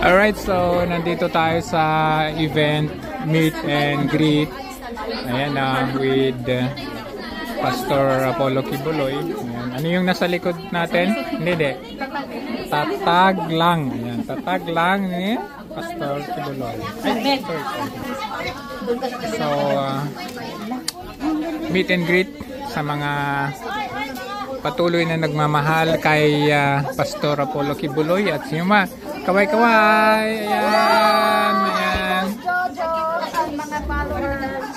Alright, so nandito tayo sa event meet and greet. Ayan with Pastor Apollo Kibuloy. Ayan. Ano yung nasa likod natin? Hindi. Tatag lang. Ayan, tatag lang ni Pastor Kibuloy. So, meet and greet sa mga patuloy na nagmamahal kay Pastor Apollo Kibuloy at siyuma. Kaway-kaway! Ayan!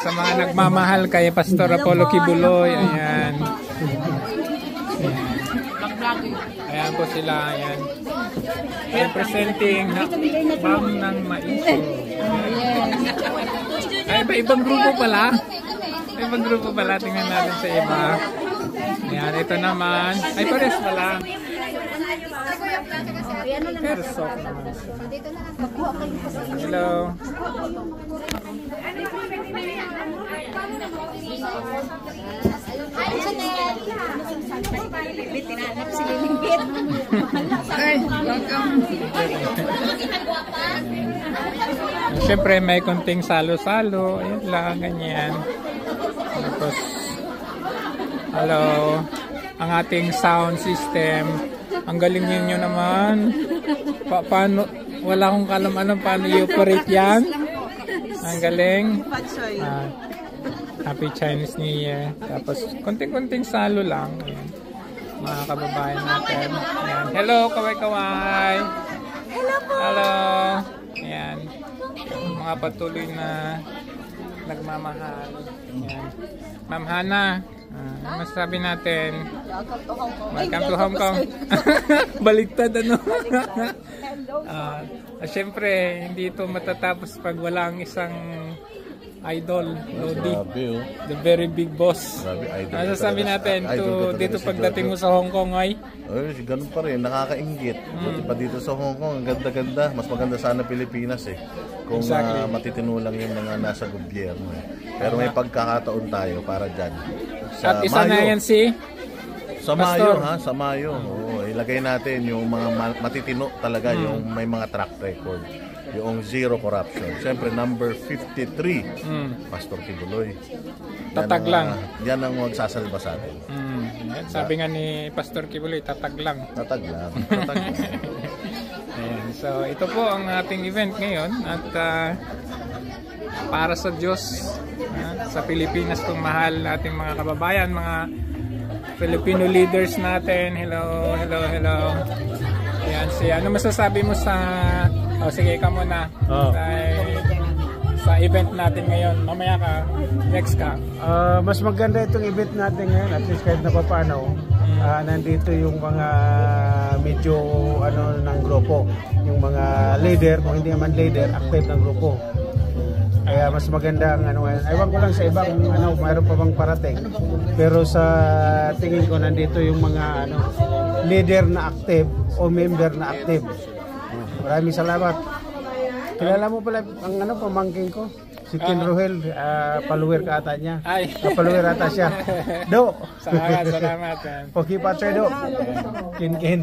Sa mga nagmamahal kay Pastor Apollo Kibuloy, ayan. Ayan po sila, ayan. Representing Bam ng Maiso. Ay, ibang grupo pala. Ibang grupo pala, tingnan natin sa iba. Ayan, ito naman. Ay, pares pala. Persok naman. Hello. Siyempre may konting salo-salo. Ayan lang, ganyan. Tapos hello, ang ating sound system. Ang galing ninyo naman. Paano, wala akong kalam paano i-operate yan. Ang galing. Happy Chinese New Year. Tapos konting-konting salo lang. Ayan. Mga kababayan natin. Ayan. Hello, kaway-kaway. Hello po. Hello. Ayan. Mga patuloy na nagmamahal. Ayan. Ma'am Hana, ano masasabi natin? Welcome to Hong Kong. Baliktad ano? Siyempre, hindi ito matatapos pag wala ang isang idol, Lodi. The very big boss. Ano sasabi natin dito pagdating mo sa Hong Kong ay? Ganun pa rin, nakakainggit. Buti pa dito sa Hong Kong, ang ganda-ganda. Mas maganda sana Pilipinas eh. Kung matitino lang yung mga nasa gobyerno eh. Pero may pagkakataon tayo para dyan. At isa na yan si? Sa Mayo ha, sa Mayo. Oo, ilagay natin yung mga matitino talaga, yung may mga track record. Yung zero corruption. Siyempre, number 53, Pastor Kibuloy. Tatag lang. Yan ang magsasalba sa atin. Sabi nga ni Pastor Kibuloy, tatag lang. Tatag lang. Tatag lang. Ayan. So, ito po ang ating event ngayon. At para sa Diyos, sa Pilipinas kung mahal nating mga kababayan, mga Filipino leaders natin. Hello, hello, hello. Ayan, ano masasabi mo sa... sige ka muna. Sa event natin ngayon. Mamaya ka, next ka. Mas maganda itong event natin ngayon. At least kahit na paano, nandito yung mga medyo ng grupo. Yung mga leader, kung hindi naman leader, active ng grupo. Kaya mas maganda ang ewan ko lang sa ibang mayroon pa bang parating. Pero sa tingin ko nandito yung mga leader na active o member na active. Maraming salamat. Kilala mo pala ang pamangkin ko? Si Ken Rohel, follower ka ata niya. Ay. Follower ata siya. Do. Salamat. Pagkipatay do. Ken.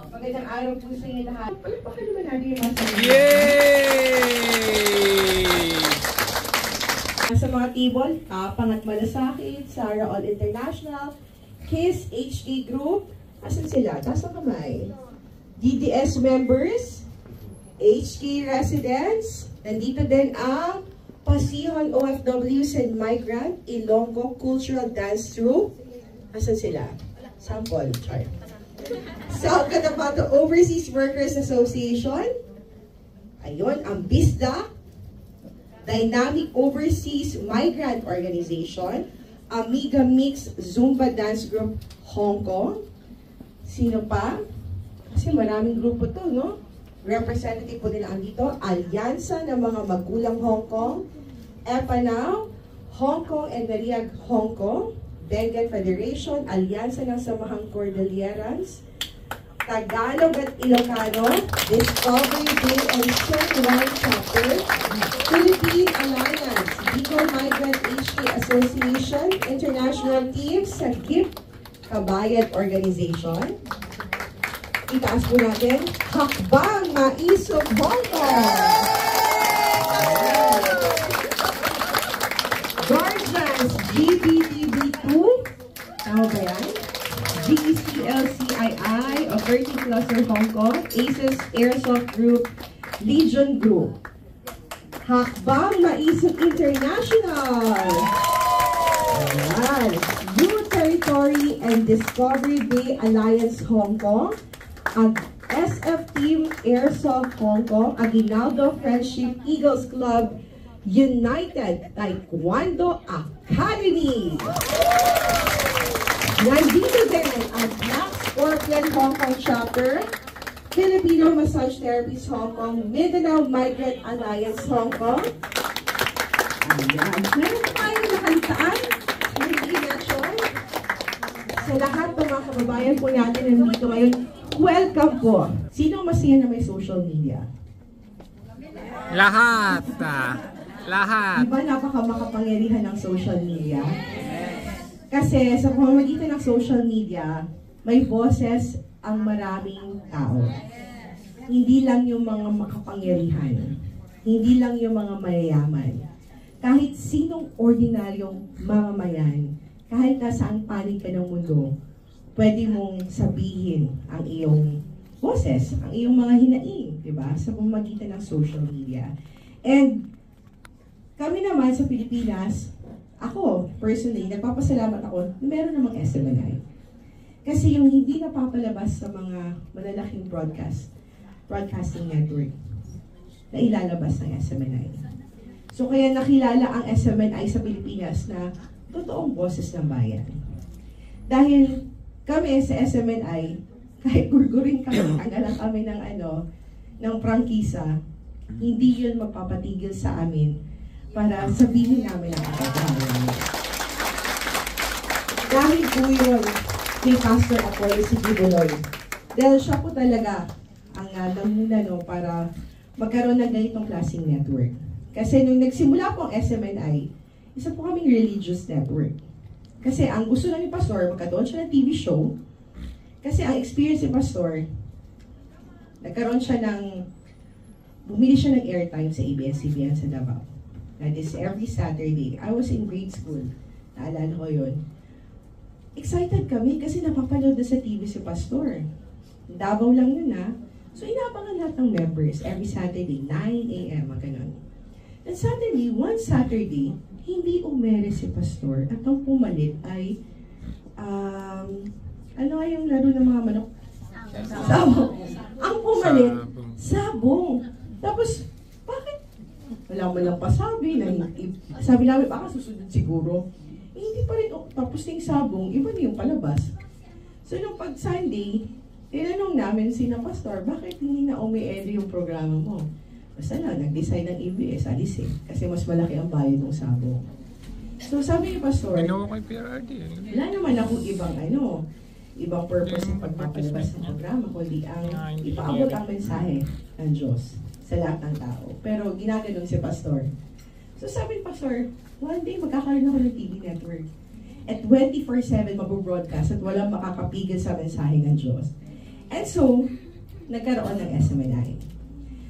Magandang araw po sa inyo lahat. Pakiliman natin yung mga Yay! sa mga table, Pangat Malasakit, Sarah All International, KISS HA Group, asan sila? Taas ang kamay. DDS members, HK residents, nandito din ang Pasihon OFWs and Migrant Ilonggo Cultural Dance Troupe. Asan sila? Sample. Char. South Cotabato Overseas Workers Association. Ayun, ang BISDA. Dynamic Overseas Migrant Organization. Amiga Mix Zumba Dance Group Hong Kong. Sino pa? Kasi maraming grupo to, no? Representative po nila andito. Alyansa ng mga Magulang Hong Kong. EPANAW, Hong Kong and Mariag Hong Kong. Benguet Federation, Alyansa ng Samahang Cordillerans. Tagalog at Ilocano, Discovery Day and Shangwai Chapter. Philippine Alliance, Bicol Migrant HK Association, International Team sa GIP Kabayan Organization. Itaas po natin, Hakbang Maisog Hong Kong. Guardians GBTV2. Tama ba yan? GCLCII of Virgin Cluster Hong Kong. Aces Airsoft Group. Legion Group. Hakbang Maisog International. Ayan. New Territory and Discovery Bay Alliance Hong Kong. Ang SF Team Airsoft Hong Kong. Aguinaldo Friendship Eagles Club. United Taekwondo Academy. Nandito din ang Black Scorpion Hong Kong Chapter, Filipino Massage Therapies Hong Kong, Mindanao Migrant Alliance Hong Kong. Ayan. Meron tayong nakalitaan. Sa lahat ng mga kababayan po natin nandito ngayon, welcome po. Sino masaya na may social media? Lahat. Lahat. Diba napaka-makapangyarihan ng social media? Kasi sa pamamagitan ng social media, may boses ang maraming tao. Hindi lang yung mga makapangyarihan. Hindi lang yung mga mayayaman. Kahit sinong ordinaryong mamamayan, kahit nasaan panig ka ng mundo, pwede mong sabihin ang iyong boses, ang iyong mga hinaing, diba? Sa pamamagitan ng social media. And kami naman sa Pilipinas, ako, personally, nagpapasalamat ako na meron namang SMNI. Kasi yung hindi napapalabas sa mga malalaking broadcasting network, na ilalabas ng SMNI. So kaya nakilala ang SMNI sa Pilipinas na totoong boses ng bayan. Dahil kami sa SMNI, kahit gurgurin kami, tanggalan kami ng prangkisa, hindi yun magpapatigil sa amin para sabihin namin ang katotohanan. Dahil po yun kay Pastor Apollo Sigibuloy. Dahil siya po talaga ang namuna para magkaroon ng ganitong klaseng network. Kasi nung nagsimula po ang SMNI, isa po kaming religious network. Kasi ang gusto lang ni Pastor, magkaroon siya ng TV show. Kasi ang experience ni Pastor, nagkaroon siya bumili siya ng airtime sa ABS-CBN sa Davao. That is every Saturday. I was in grade school. Naalala ko yun. Excited kami kasi napapanood na sa TV si Pastor. Davao lang yun So inabangan lahat ng members every Saturday, 9 a.m. Ganun. And suddenly, one Saturday, hindi umere si Pastor at ang pumalit ay ano nga yung laro ng mga manok? Sabong. Ang pumalit, sabong. Tapos, bakit? Wala mo lang pasabi. Sabi namin, baka susunod siguro. Hindi pa rin. Tapos na yung sabong, iba na yung palabas. So, nung pag Sunday, tinanong namin sina Pastor, bakit hindi na umi-edit yung programa mo? Basta lang, nag-decide ng ABS, alisin. Kasi mas malaki ang bayad ng sabong. So, sabi ni Pastor, wala naman akong ibang purpose ng pagpapalabas ng programa, kundi ang ipaabot ang mensahe ng Diyos sa lahat ng tao. Pero ginaganon si Pastor. So sabi ni Pastor, one day magkakaroon ako ng TV network. At 24/7 mabubroadcast at walang makakapigil sa mensahe ng Diyos. And so, nagkaroon ng SMNI.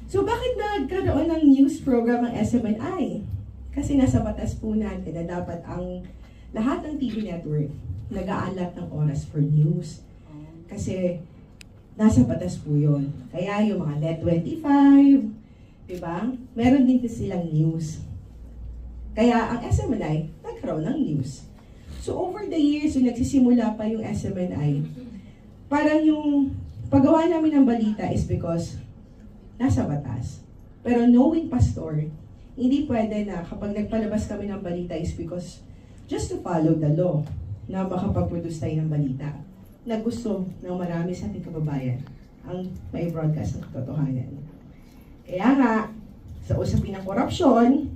So bakit nagkaroon ng news program ng SMNI? Kasi nasa batas po natin na dapat ang lahat ng TV network nag-aalat ng oras for news. Kasi nasa batas po yun. Kaya yung mga LED 25, diba? Meron din silang news. Kaya ang SMNI, nagkaroon ng news. So over the years, yung nagsisimula pa yung SMNI, parang yung paggawa namin ng balita is because nasa batas. Pero knowing Pastor, hindi pwede na kapag nagpalabas kami ng balita is because just to follow the law na makapag-produce tayo ng balita na gusto ng marami sa ating kababayan ang may broadcast ng katotohanan. Kaya nga, sa usapin ng korupsyon,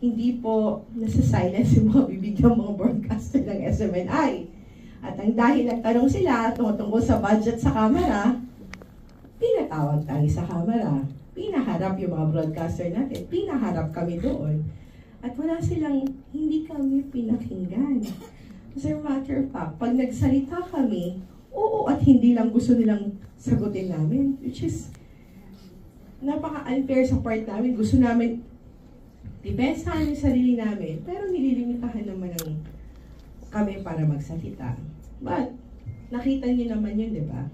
hindi po nasa-silence yung mga bibig ng mga broadcaster ng SMNI. At ang dahil nagtanong sila tungkol sa budget sa kamera, pinatawag tayo sa kamera. Pinaharap yung mga broadcaster natin. Pinaharap kami doon. At wala silang, hindi kami pinakinggan. As a matter of fact, pag nagsalita kami, Oo, at hindi lang gusto nilang sagutin namin, which is napaka-unfair sa part namin. Gusto namin depensahan yung sarili namin, pero nililimitahan naman ng kami para magsalita. But, nakita niyo naman yun, di ba?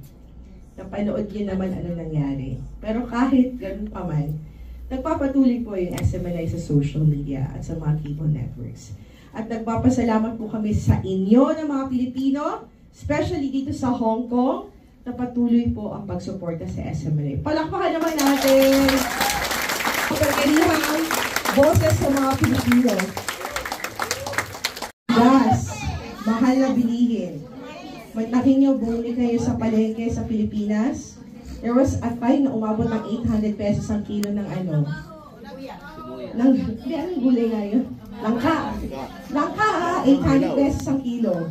Napanood niyo naman ano nangyari. Pero kahit ganun pa man, nagpapatuloy po yung SMNI sa social media at sa mga cable networks. At nagpapasalamat po kami sa inyo ng mga Pilipino, especially dito sa Hong Kong, na patuloy po ang pagsuporta sa SMNI. Palakpakan naman natin ang kaganihang boses sa mga Pilipino. Gas, mahal na bilihin. Magtakin nyo, bumili kayo sa palengke sa Pilipinas. There was a fine na umabot ng 800 pesos ang kilo ng ano. Hindi, anong gulay nga yun? Langka. Langka, 800 pesos ang kilo.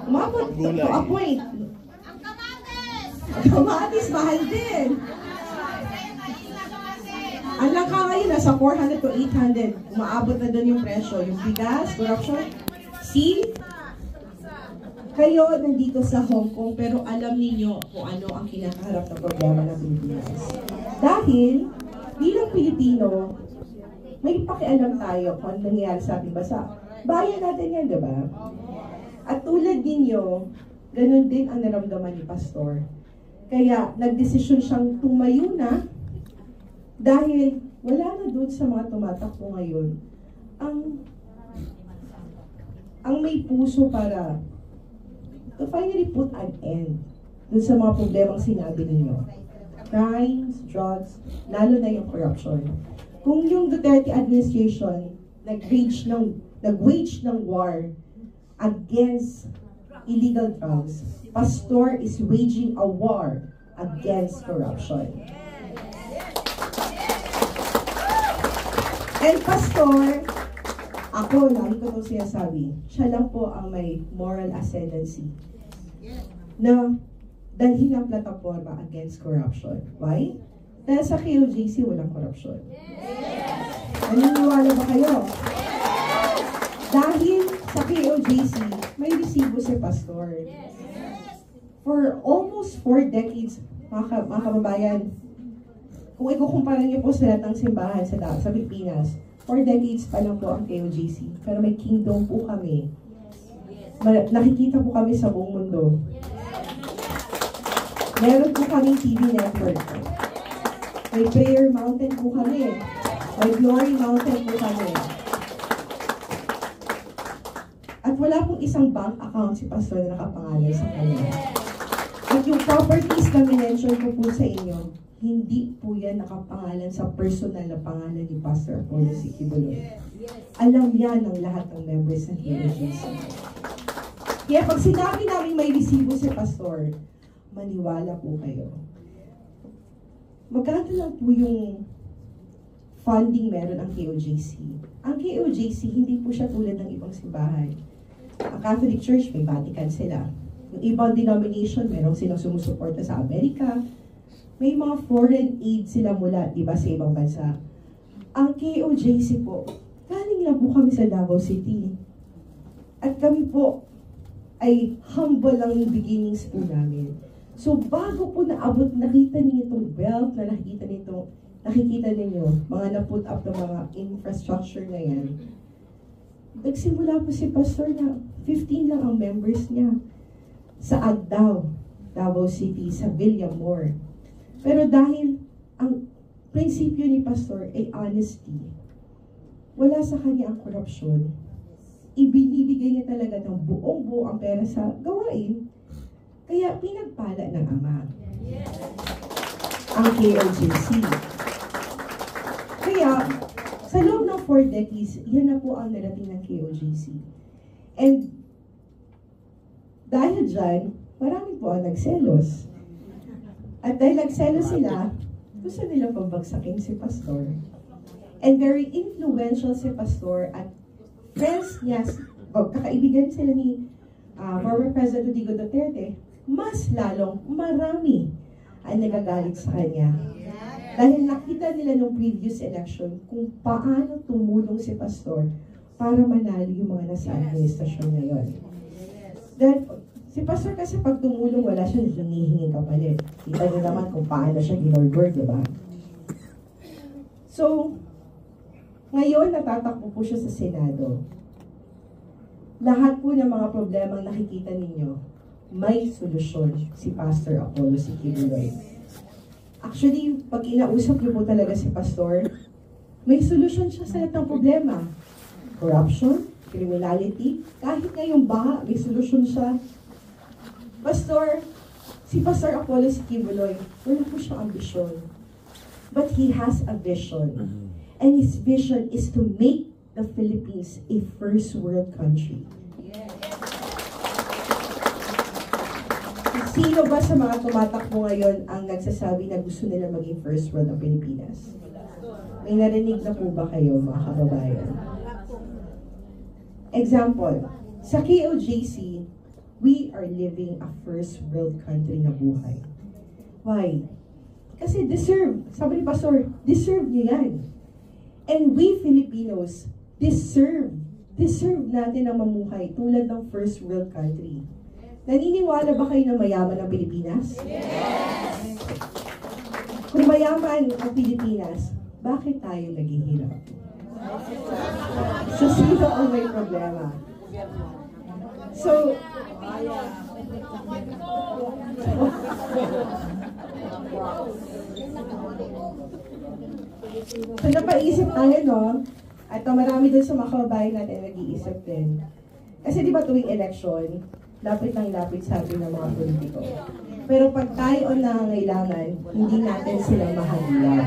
Umabot to a point. Kamatis, mahal din. Ang langka ngayon, nasa 400 to 800. Umaabot na doon yung presyo. Yung bigas, corruption. See? Kayo nandito sa Hong Kong, pero alam niyo kung ano ang kinakaharap na problema ng Pilipinas. Dahil, bilang Pilipino, may pakialam tayo kung ano nangyayari sa ating bansa. Bayan natin yan, di ba? At tulad ninyo, ganun din ang naramdaman ni Pastor. Kaya, nagdesisyon siyang tumayo na dahil wala na doon sa mga tumatakbo ngayon ang may puso para to finally put an end dun sa mga problemang sinabi ninyo. Crimes, drugs, lalo na yung corruption. Kung yung Duterte administration nag-wage ng war against illegal drugs, Pastor is waging a war against corruption. And Pastor, ako, lagi ko itong sinasabi, siya lang po ang may moral ascendancy na dalhin ang plataforma against corruption. Why? Dahil sa KOJC, walang corruption. Naniniwala ba kayo? Dahil sa KOJC, may resibo si Pastor. For almost 4 decades, mga kababayan, kung ikukumpara niyo po sa lahat ng simbahan sa Pilipinas, 4 decades pa lang po ang KOJC. Pero may kingdom po kami. Nakikita po kami sa buong mundo. Meron po kaming TV network. May Prayer Mountain po kami. May Glory Mountain po kami. At wala pong isang bank account si Pastor na nakapangalan sa kanya. At yung properties na minention ko po sa inyo, hindi po yan nakapangalan sa personal na pangalan ni Pastor Apollo C. Quiboloy. Alam yan ng lahat ng members ng KOJC. Kaya pag sinabi namin may resibo si Pastor, maniwala po kayo. Magkano lang po yung funding meron ang KOJC. Ang KOJC, hindi po siya tulad ng ibang simbahan. Ang Catholic Church, may Vatican sila. Yung ibang denomination, meron silang sumusuporta sa Amerika. May mga foreign aid sila mula, diba, sa ibang bansa. Ang KOJC po, galing lang po kami sa Davao City. At kami po ay humble lang yung beginnings po namin. So bago po naabot, nakita ninyo itong wealth na nakikita ninyo, mga na-put up ng mga infrastructure na yan. Nagsimula po si Pastor na 15 lang ang members niya sa Agdao, Davao City, sa Villamor. Pero dahil ang prinsipyo ni Pastor ay honesty, wala sa kanya ang korupsyon, ibinibigay niya talaga ng buong-buo ang pera sa gawain, kaya pinagpala ng Ama ang KOJC. Kaya, sa loob ng 4 decades, yan na po ang narating ng KOJC. And dahil dyan, marami po ang nagselos. At dahil nagselos sila, gusto nila pambagsakin si Pastor. And very influential si Pastor at friends niya, kakaibigan sila ni former President Rodrigo Duterte, mas lalong marami ang nagagalit sa kanya. Dahil nakita nila nung previous election kung paano tumulong si Pastor para manalo yung mga nasa administrasyon ngayon. Dahil si Si Pastor kasi pag tumulong, wala siyang hinihingi kapalit. Kita niyo naman kung paano siya ginorder, di ba? So, ngayon natatakbo po siya sa Senado. Lahat po ng mga problemang nakikita ninyo, may solusyon si Pastor Apollo C. Quiboloy. Actually, pag inausap niyo po talaga si Pastor, may solusyon siya sa lahat ng problema. Corruption, criminality, kahit ngayong baha, may solusyon siya. Pastor, si Pastor Apollo C. Quiboloy, wala po siyang ambisyon. But he has a vision. And his vision is to make the Philippines a first world country. Sino ba sa mga tumatakbo ngayon ang nagsasabi na gusto nila maging first world ang Pilipinas? May narinig na po ba kayo, mga kababayan? Example, sa KOJC, we are living a first world country na buhay. Why? Kasi deserve, sabi ni Pastor, deserve niyo yan. And we Filipinos deserve natin ang mamuhay tulad ng first world country. Naniniwala ba kayo na mayaman ang Pilipinas? Yes! Kung mayaman ang Pilipinas, bakit tayo naghihirap? So, sino ang may problema? So, napaisip tayo, no? At marami din sa mga kababayan natin nag-iisip din. Kasi di ba tuwing election, lapit ng lapit sa atin ng mga politiko. Pero pag tayo ang nangangailangan, hindi natin sila mahalilaw.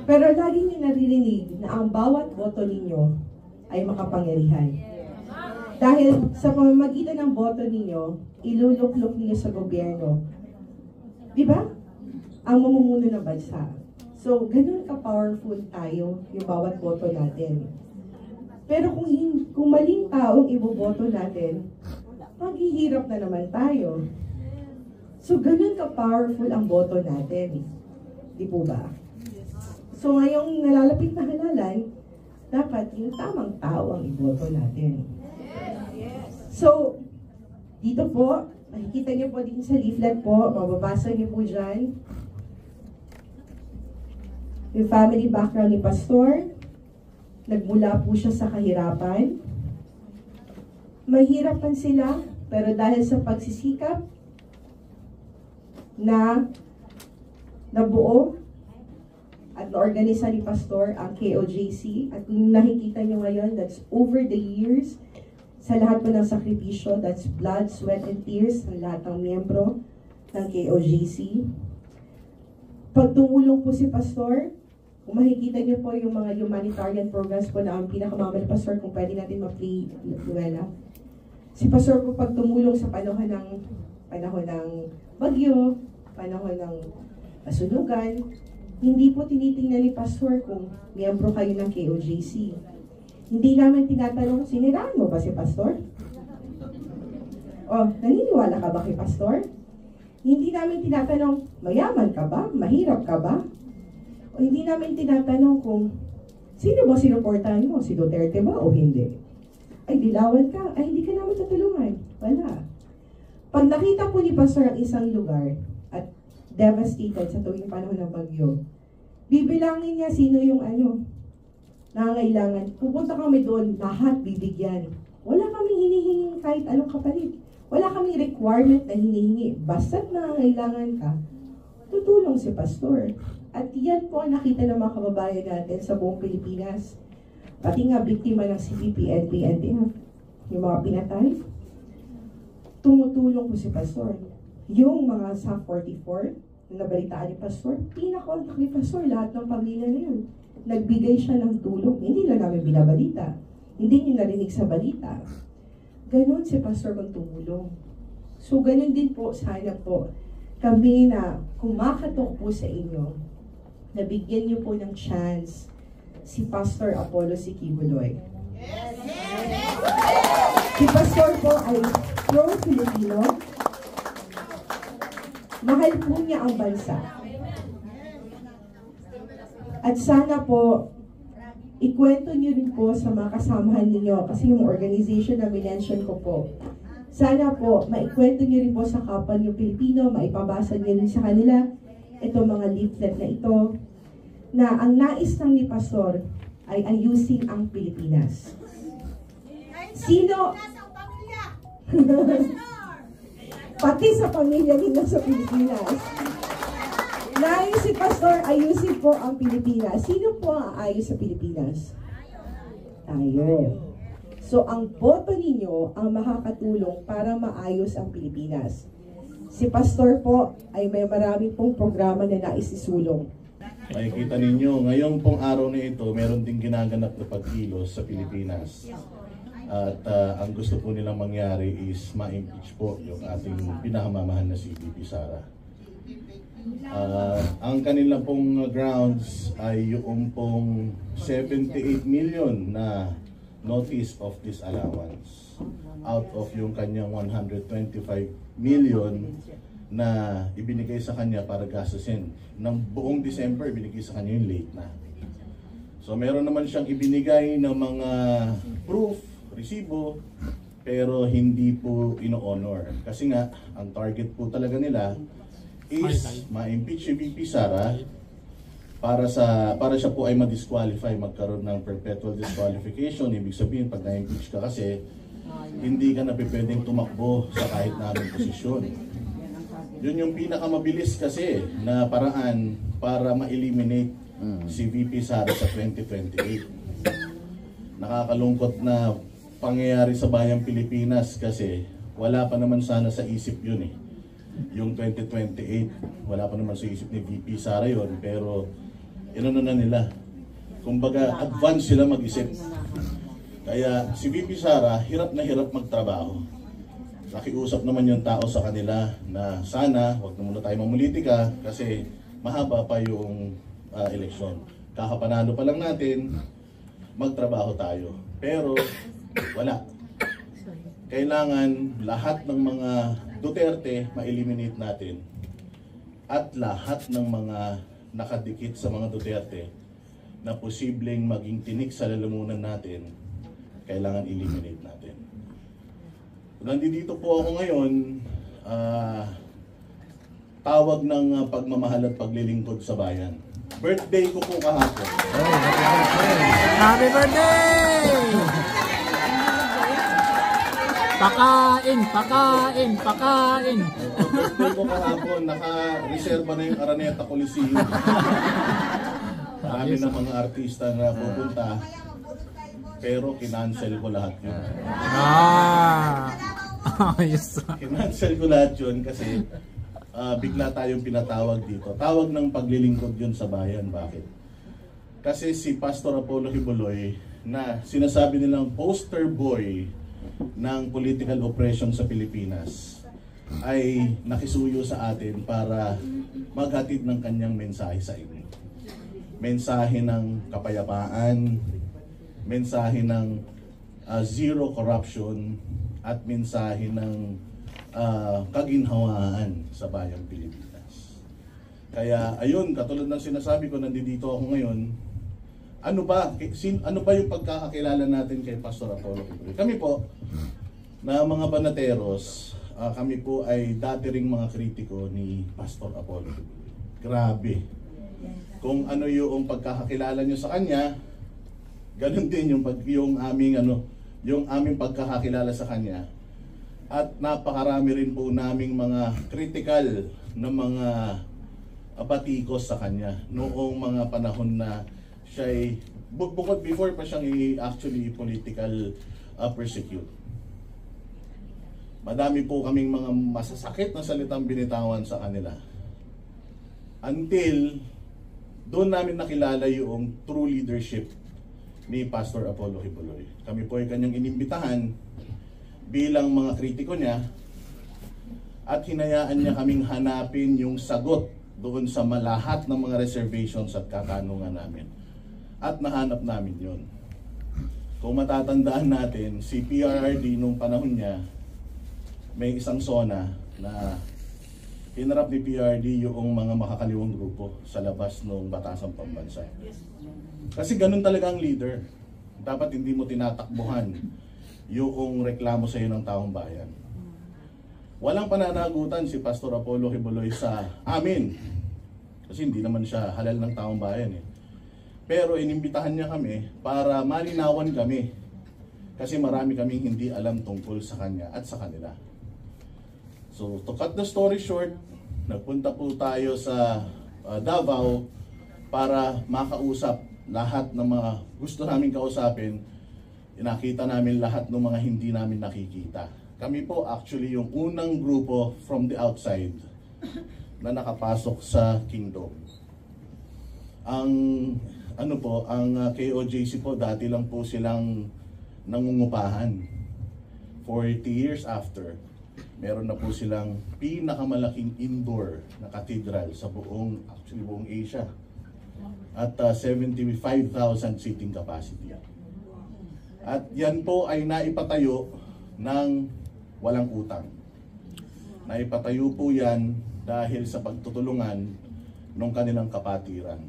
Pero lagi niyo naririnig na ang bawat boto ninyo ay makapangyarihan. Dahil sa pamamagitan ng boto ninyo, iluluklok niyo sa gobyerno. Di ba? Ang mamumuno ng bansa. So, ganun ka-powerful tayo, yung bawat boto natin. Pero kung maling taong iboboto natin, maghihirap na naman tayo. So, ganun ka-powerful ang boto natin. Di po ba? So, ngayong nalalapit na halalan, dapat yung tamang tao ang iboto natin. So, dito po, makikita niyo po din sa leaflet po, mababasa niyo po dyan, yung family background ni Pastor, nagmula po siya sa kahirapan. Mahirapan sila, pero dahil sa pagsisikap na nabuo at naorganisa ni Pastor ang KOJC, at kung nakikita nyo ngayon, that's over the years, sa lahat po ng sakripisyo, that's blood, sweat, and tears ng lahat ng miyembro ng KOJC. Pag tumulong po si Pastor, kung makikita niyo po yung mga humanitarian programs po na ang pinakamama ni Pastor, kung pwede natin ma-play, Luella. Si Pastor po pag tumulong sa panahon ng bagyo, panahon ng kasunugan, hindi po tinitingnan ni Pastor kung miyembro kayo ng KOJC. Hindi namin tinatanong, siniraan mo ba si Pastor? O, naniniwala ka ba kay Pastor? Hindi namin tinatanong, mayaman ka ba? Mahirap ka ba? O hindi namin tinatanong kung sino ba sinuportahan mo? Si Duterte ba o hindi? Ay, dilawan ka. Ay, hindi ka namin tutulungan. Wala. Pag nakita po ni Pastor ang isang lugar at devastated sa tuwing panahon ng bagyo, bibilangin niya sino yung nangangailangan. Pupunta kami doon, lahat bibigyan. Wala kaming hinihingi kahit anong kapalit. Wala kaming requirement na hinihingi. Basta't nangangailangan ka, tutulong si Pastor. At yan po ang nakita ng mga kababayan natin sa buong Pilipinas. Pati nga biktima ng CPP, NP, NDF, yung mga pinatay, tumutulong po si Pastor. Yung mga sa 44, na nabalitaan ni Pastor, pinakontak ni Pastor lahat ng pamilya na yun. Nagbigay siya ng tulong. Hindi lang namin binabalita. Hindi niyo narinig sa balita. Ganon si Pastor kung tumulong. So, ganon din po, sana po, kami na kumakatok po sa inyo, nabigyan niyo po ng chance si Pastor Apollo C. Quiboloy. Si Pastor po ay pro-Filipino. Mahal po niya ang bansa. At sana po, ikwento niyo rin po sa mga kasamahan ninyo kasi yung organization na minention ko po. Sana po, maikwento niyo rin po sa kapwa niyo Pilipino, maipabasa niyo rin sa kanila itong mga leaflet na ito, na ang nais lang ni Pastor ay ayusin ang Pilipinas. Sino? Pati sa pamilya ninyo sa Pilipinas. Nais si Pastor, ayusin po ang Pilipinas. Sino po ang ayos sa Pilipinas? Tayo. So, ang boto ninyo ang makakatulong para maayos ang Pilipinas. Si Pastor po ay may marami pong programa na nais isulong. Makikita ninyo, ngayong pong araw na ito, meron ding ginaganap na pagkilos sa Pilipinas. At ang gusto po nilang mangyari is ma-impeach po yung ating pinakamamahal na si VP Sara. Ang kanilang pong grounds ay yung pong 78 million na notice of disallowance out of yung kanyang 125 million na ibinigay sa kanya para gastusin. Ng buong December, ibinigay sa kanya yung late na. So meron naman siyang ibinigay ng mga proof, resibo, pero hindi po ino-honor. Kasi nga, ang target po talaga nila is ma-impeach si VP Sara para siya po ay ma-disqualify, magkaroon ng perpetual disqualification. Ibig sabihin, pag na-impeach ka kasi, hindi ka na pwedeng tumakbo sa kahit na anong posisyon. Yun yung pinakamabilis kasi na paraan para ma-eliminate si VP Sara sa 2028. Nakakalungkot na pangyayari sa bayang Pilipinas kasi wala pa naman sana sa isip yun eh. Yung 2028, wala pa naman sa isip ni VP Sara yun, pero inano na nila. Kumbaga, advance sila mag-isip. Kaya si VP Sara, hirap na hirap magtrabaho. Nakiusap naman yung tao sa kanila na sana, wag na muna tayo mamulitika kasi mahaba pa yung eleksyon. Kakapanalo pa lang natin, magtrabaho tayo. Pero wala. Kailangan lahat ng mga Duterte ma-eliminate natin at lahat ng mga nakadikit sa mga Duterte na posibleng maging tinik sa lalamunan natin, kailangan eliminate natin. Nandito po ako ngayon, tawag ng pagmamahal at paglilingkod sa bayan. Birthday ko po kahapon. Happy birthday! Pakain, pakain, pakain. Birthday ko kahapon, naka-reserva na yung Araneta Coliseum. Marami na mga artista na pupunta, pero kinancel ko lahat yun. Ayos. Kinancel ko lahat yun kasi bigla tayong pinatawag dito. Tawag ng paglilingkod yun sa bayan. Bakit? Kasi si Pastor Apollo Kibuloy na sinasabi nilang poster boy ng political oppression sa Pilipinas ay nakisuyo sa atin para maghatid ng kanyang mensahe sa inyo. Mensahe ng kapayapaan, mensahe ng zero corruption, at mensahe ng kaginhawaan sa bayang Pilipinas. Kaya ayun, katulad ng sinasabi ko, nandito ako ngayon. Ano ba yung pagkakakilala natin kay Pastor Apollo Kibuloy? Kami po, na mga banateros, kami po ay dati ring mga kritiko ni Pastor Apollo Kibuloy. Grabe. Kung ano yung pagkakakilala nyo sa kanya, ganun din yung aming pagkakakilala sa kanya. At napakarami rin po naming mga critical na mga batikos sa kanya noong mga panahon na siya ay bukod before pa siyang actually political persecute. Madami po kaming mga masasakit na salitang binitawan sa kanila. Until doon namin nakilala yung true leadership ni Pastor Apollo Kibuloy. Kami po ay kanyang inimbitahan bilang mga kritiko niya at hinayaan niya kaming hanapin yung sagot doon sa lahat ng mga reservations at katanungan namin. At nahanap namin yun. Kung matatandaan natin, si PRRD nung panahon niya, may isang SONA na hinarap ni PRD yung mga makakaliwang grupo sa labas ng Batasang Pambansa. Kasi ganun talaga ang leader. Dapat hindi mo tinatakbuhan yung reklamo sa iyo ng taong bayan. Walang pananagutan si Pastor Apollo Quiboloy sa amin. Kasi hindi naman siya halal ng taong bayan eh. Pero inimbitahan niya kami para malinawan kami. Kasi marami kaming hindi alam tungkol sa kanya at sa kanila. So, to cut the story short, nagpunta po tayo sa Davao para makausap lahat ng mga gusto namin kausapin. Nakita namin lahat ng mga hindi namin nakikita. Kami po actually yung unang grupo from the outside na nakapasok sa Kingdom. Ang KOJC po dati lang po silang nangungupahan. 40 years after, meron na po silang pinakamalaking indoor na cathedral sa buong Asia. At 75,000 seating capacity. At yan po ay naipatayo ng walang utang. Naipatayo po yan dahil sa pagtutulungan ng kanilang kapatiran.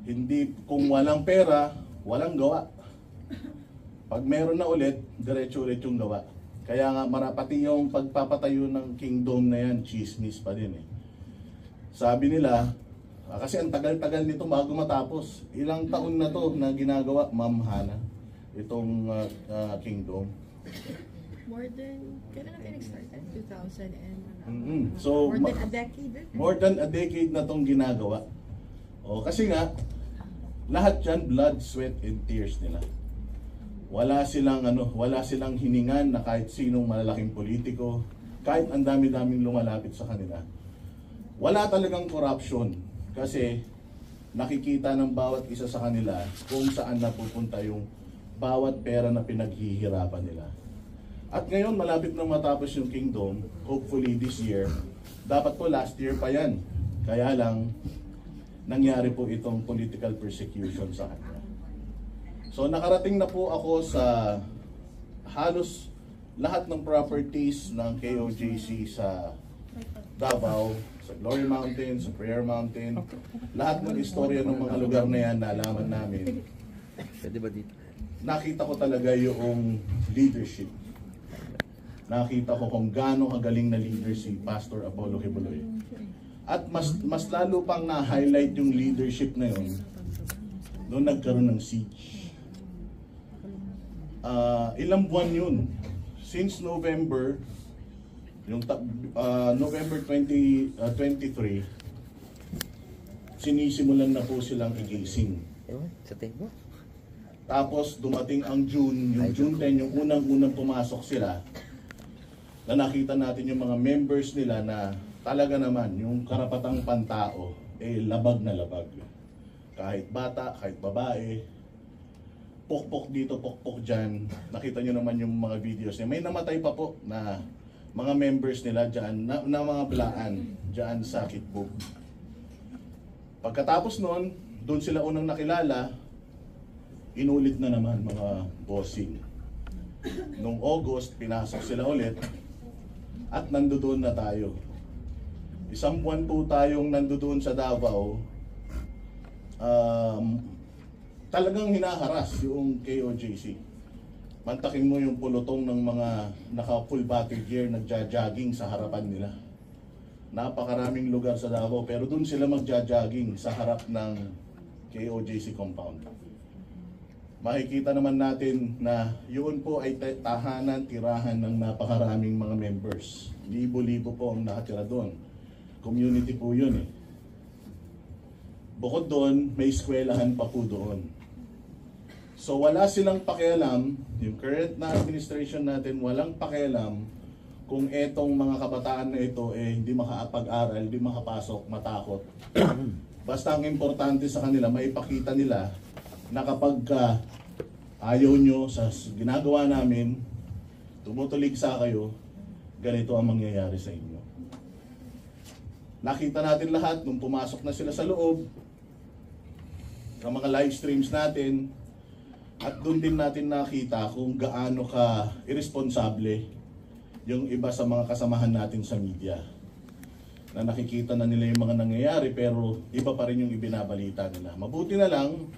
Hindi, kung walang pera, walang gawa. Pag meron na ulit, diretso ulit yung gawa. Kaya nga marapati yung pagpapatayo ng Kingdom na yan, chismis pa din eh. Sabi nila, kasi ang tagal-tagal nito bago matapos. Ilang taon na to na ginagawa, Ma'am Hana, itong Kingdom. More than, kailan natin nag-started? 2000 and So, more than a decade? More than a decade na tong ginagawa. O, kasi nga, lahat yan blood, sweat, and tears nila. Wala silang hiningan na kahit sinong malalaking politiko, kahit ang dami-daming lumalapit sa kanila. Wala talagang corruption kasi nakikita ng bawat isa sa kanila kung saan napupunta yung bawat pera na pinaghihirapan nila. At ngayon, malapit na matapos yung Kingdom, hopefully this year. Dapat po last year pa yan. Kaya lang, nangyari po itong political persecution sa kanya. So nakarating na po ako sa halos lahat ng properties ng KOJC sa Davao, sa Glory Mountain, sa Prayer Mountain. Lahat ng istorya ng mga lugar na yan nalaman namin. Nakita ko talaga yung leadership. Nakita ko kung gaano kagaling na leader si Pastor Apollo Quiboloy. At mas lalo pang na-highlight yung leadership na yun noong nagkaroon ng siege. Ilang buwan yun. Since November, November 2023, sinisimulan na po silang i-gasing. Tapos dumating ang June, yung June 10, yung unang-unang pumasok sila, na nakita natin yung mga members nila na talaga naman, yung karapatang pantao, labag na labag. Kahit bata, kahit babae, pokpok dito, pokpok dyan. Nakita nyo naman yung mga videos niya. May namatay pa po na mga members nila dyan, na mga blaan dyan sa Kitbuk. Pagkatapos nun, doon sila unang nakilala, inulit na naman mga bossing. Noong August, pinasok sila ulit at nandoon na tayo. Isang buwan po tayong nandoon sa Davao. Talagang hinaharas yung KOJC. Mantakin mo yung pulutong ng mga naka-full battle gear, nagja-jogging sa harapan nila. Napakaraming lugar sa Davao, pero doon sila magja-jogging sa harap ng KOJC compound. Makikita naman natin na yun po ay tahanan, tirahan ng napakaraming mga members. Libo-libo po ang nakatira doon. Community po yun eh. Bukod doon, may eskwelahan pa po doon. So wala silang pakialam, yung current na administration natin walang pakialam kung etong mga kabataan na ito hindi makapag-aral, hindi makapasok, matakot. Basta ang importante sa kanila, maipakita nila na kapag ayaw nyo sa ginagawa namin, tumutulig sa kayo, ganito ang mangyayari sa inyo. Nakita natin lahat nung pumasok na sila sa loob, sa mga live streams natin, at doon din natin nakita kung gaano ka irresponsable yung iba sa mga kasamahan natin sa media. na nakikita na nila yung mga nangyayari pero iba pa rin yung ibinabalita nila. Mabuti na lang,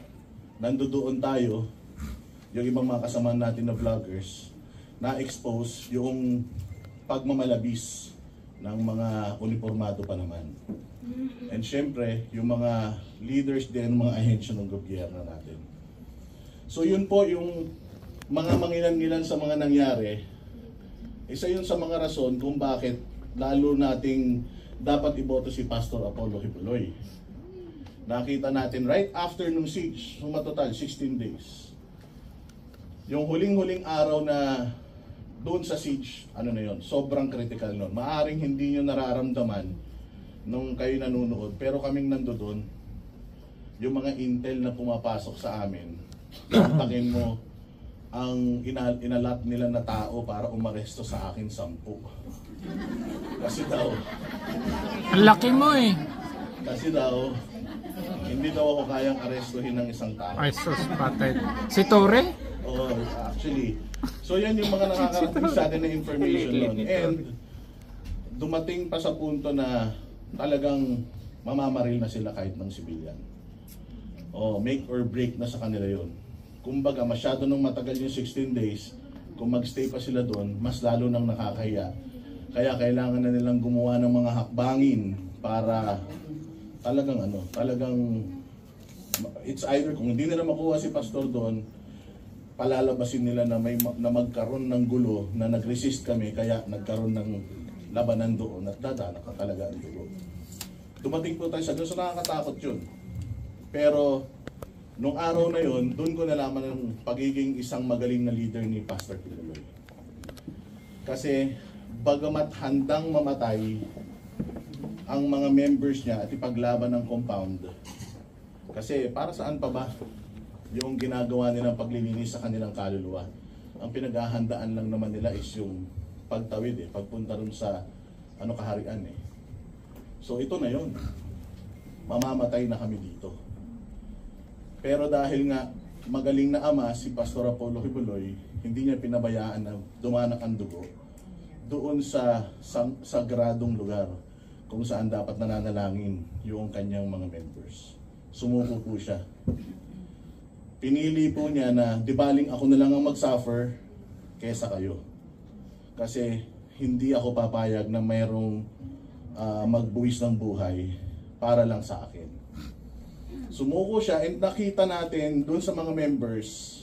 nandoon tayo, yung ibang mga kasama natin na vloggers, na-expose yung pagmamalabis ng mga uniformado pa naman. And syempre, yung mga leaders din, mga ahensya ng gobyerno natin. So yun po yung mga mangilan-ngilan sa mga nangyari. Isa yun sa mga rason kung bakit lalo nating dapat iboto si Pastor Apollo Kibuloy. Nakita natin right after nung siege, total 16 days. Yung huling-huling araw na doon sa siege, ano na yun, sobrang critical nun. Maaring hindi nyo nararamdaman nung kayo nanonood, pero kaming nandoon, yung mga intel na pumapasok sa amin, takin mo, ang inalat nila na tao para umaresto sa akin 10. Kasi daw, Ang laki mo eh. kasi daw, hindi daw ako kayang arestuhin ng isang tao. Ay, sus, patay. Si Tore? Oh, actually. So yan yung mga nakakarating sa atin na information nun. And dumating pa sa punto na talagang mamamaril na sila kahit ng civilian. Oh, make or break na sa kanila yun. Kumbaga, masyado nung matagal yung 16 days, kung magstay pa sila doon, mas lalo nang nakakahiya. Kaya kailangan na nilang gumawa ng mga hakbangin para talagang it's either kung hindi nila makuha si Pastor doon, palalabasin nila na na magkaroon ng gulo na nag-resist kami kaya nagkaroon ng labanan doon at dadana ka talaga ang dugo. Dumating po tayo sa doon, so nakakatakot yun. Pero nung araw na yun, doon ko nalaman ng pagiging isang magaling na leader ni Pastor Kibuloy. Kasi bagamat handang mamatay ang mga members niya at ipaglaban ng compound, kasi para saan pa ba yung ginagawa nilang paglilinis sa kanilang kaluluwa? Ang pinaghahandaan lang naman nila is yung pagtawid pagpunta rin sa kaharian So ito na yun. Mamamatay na kami dito. Pero dahil nga magaling na ama si Pastor Apollo Kibuloy, hindi niya pinabayaan na dumanak ang dugo doon sa sagradong lugar kung saan dapat nananalangin yung kanyang mga members. Sumuko po siya. Pinili po niya na dibaling ako na lang ang mag-suffer kesa kayo. Kasi hindi ako papayag na mayroong magbuwis ng buhay para lang sa akin. Sumuko siya and nakita natin doon sa mga members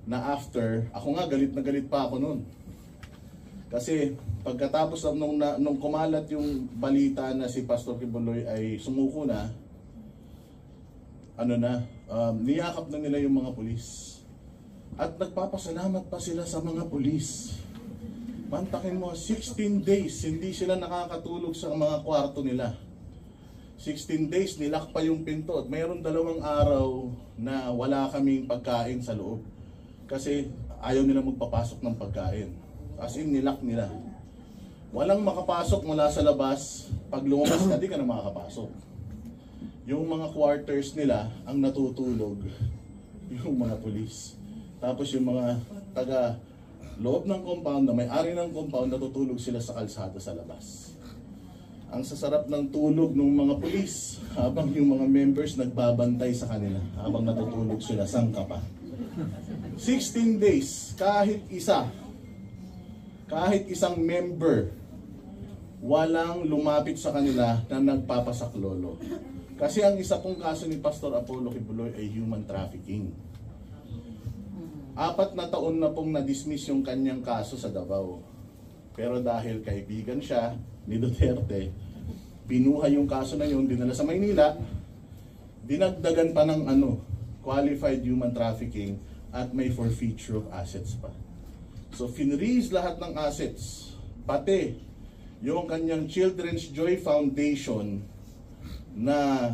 na after, ako nga galit na galit pa ako noon. Kasi pagkatapos nung kumalat yung balita na si Pastor Kibuloy ay sumuko na, niyakap na nila yung mga pulis. At nagpapasalamat pa sila sa mga pulis. Mantakin mo, 16 days hindi sila nakakatulog sa mga kwarto nila. 16 days nilak pa yung pinto at mayroon 2 araw na wala kaming pagkain sa loob. Kasi ayaw nila magpapasok ng pagkain. As in, nilak nila. Walang makapasok mula sa labas. Pag lumabas ka, di ka na makakapasok. Yung mga quarters nila ang natutulog, yung mga pulis. Tapos yung mga taga loob ng compound na may-ari ng compound, natutulog sila sa kalsada sa labas. Ang sasarap ng tulog ng mga pulis habang yung mga members nagbabantay sa kanila habang natutulog sila sangka pa. 16 days, kahit isang member walang lumapit sa kanila na nagpapasaklolo. Kasi ang isa pong kaso ni Pastor Apollo Kibuloy ay human trafficking. 4 na taon na pong na-dismiss yung kanyang kaso sa Davao. Pero dahil kaibigan siya ni Duterte, pinuha yung kaso na yun, dinala sa Maynila, dinagdagan pa ng qualified human trafficking at may forfeiture of assets pa. So finreeze lahat ng assets, pati yung kanyang Children's Joy Foundation na